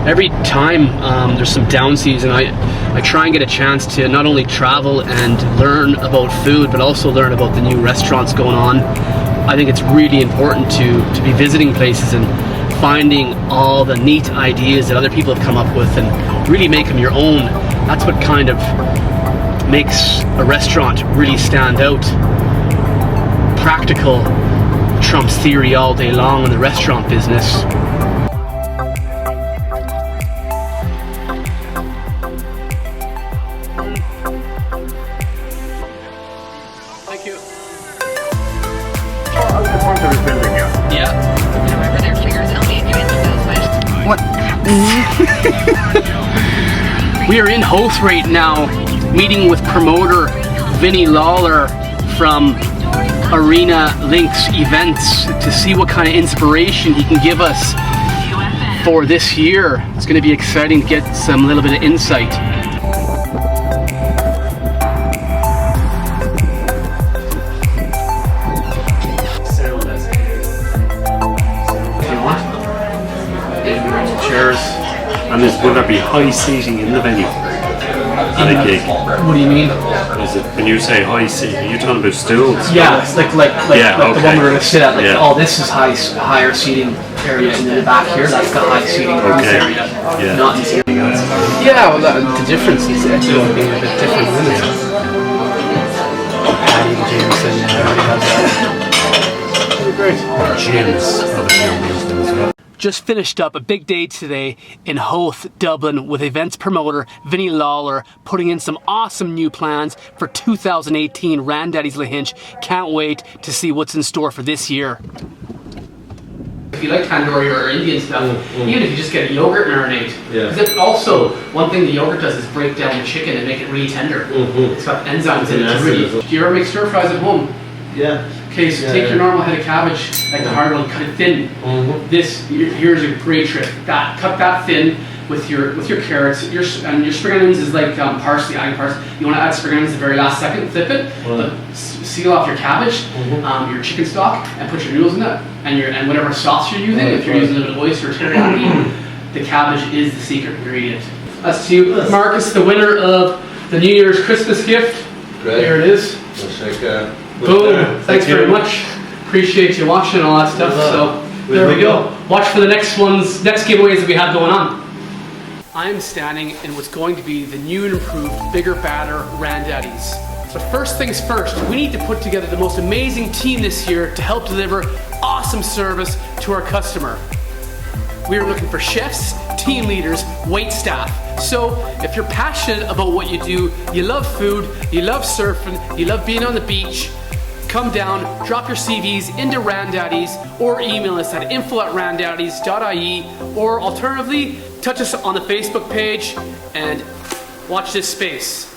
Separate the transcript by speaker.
Speaker 1: Every time there's some down season, I try and get a chance to not only travel and learn about food, but also learn about the new restaurants going on. I think it's really important to be visiting places and finding all the neat ideas that other people have come up with and really make them your own. That's what kind of makes a restaurant really stand out. Practical trumps theory all day long in the restaurant business. Thank you.
Speaker 2: Out the front of his building, yeah.
Speaker 1: Yeah.
Speaker 3: Remember their figures only if you enter those.
Speaker 1: What? We are in Hoth right now, meeting with promoter Vinny Lawler from Arena Links Events to see what kind of inspiration he can give us for this year. It's going to be exciting to get some little bit of insight.
Speaker 2: Chairs. And will there be high seating in the venue? At a gig?
Speaker 1: What do you mean?
Speaker 2: Is it, when you say high seating, are you talking about stools?
Speaker 1: Yeah, it's like
Speaker 2: Yeah,
Speaker 1: the
Speaker 2: okay.
Speaker 1: one we're going to sit at. Like,
Speaker 2: Yeah.
Speaker 1: oh, this is higher seating area, and then the back here, that's the high seating
Speaker 2: Okay.
Speaker 1: area.
Speaker 2: Yeah.
Speaker 1: Not in seating else. Yeah, well, the difference is actually being a bit different, isn't it? Paddy Jameson, everybody has that. Pretty great.
Speaker 2: Gyms, obviously, on Wednesday as well.
Speaker 1: Just finished up a big day today in Hoth, Dublin, with events promoter Vinny Lawler putting in some awesome new plans for 2018 Randaddy's Lahinch. Can't wait to see what's in store for this year. If you like tandoori or Indian stuff, even if you just get a yogurt marinade, because also one thing the yogurt does is break down the chicken and make it really tender. It's got enzymes in it. It's really. Do you ever make stir fries at home?
Speaker 4: Yeah.
Speaker 1: Okay, so take your normal head of cabbage, like the hard one, cut it thin. Here's a great trick. Cut that thin with your carrots. And your spring onions is like parsley, adding parsley. You want to add spring onions at the very last second, flip it, but seal off your cabbage, your chicken stock, and put your noodles in it, and whatever sauce you're using. If you're using a little bit of oyster or teriyaki, the cabbage is the secret ingredient. That's to you, Marcus, the winner of the New Year's Christmas gift.
Speaker 4: Great.
Speaker 1: There it is. Boom! Thanks very much. Appreciate you watching and all that stuff. So there we go. Watch for the next giveaways that we have going on. I'm standing in what's going to be the new and improved, bigger, badder Randaddy's. But first things first, we need to put together the most amazing team this year to help deliver awesome service to our customer. We are looking for chefs, team leaders, wait staff. So if you're passionate about what you do, you love food, you love surfing, you love being on the beach, come down, drop your CVs into Randaddy's or email us at info@randaddys.ie, or alternatively, touch us on the Facebook page and watch this space.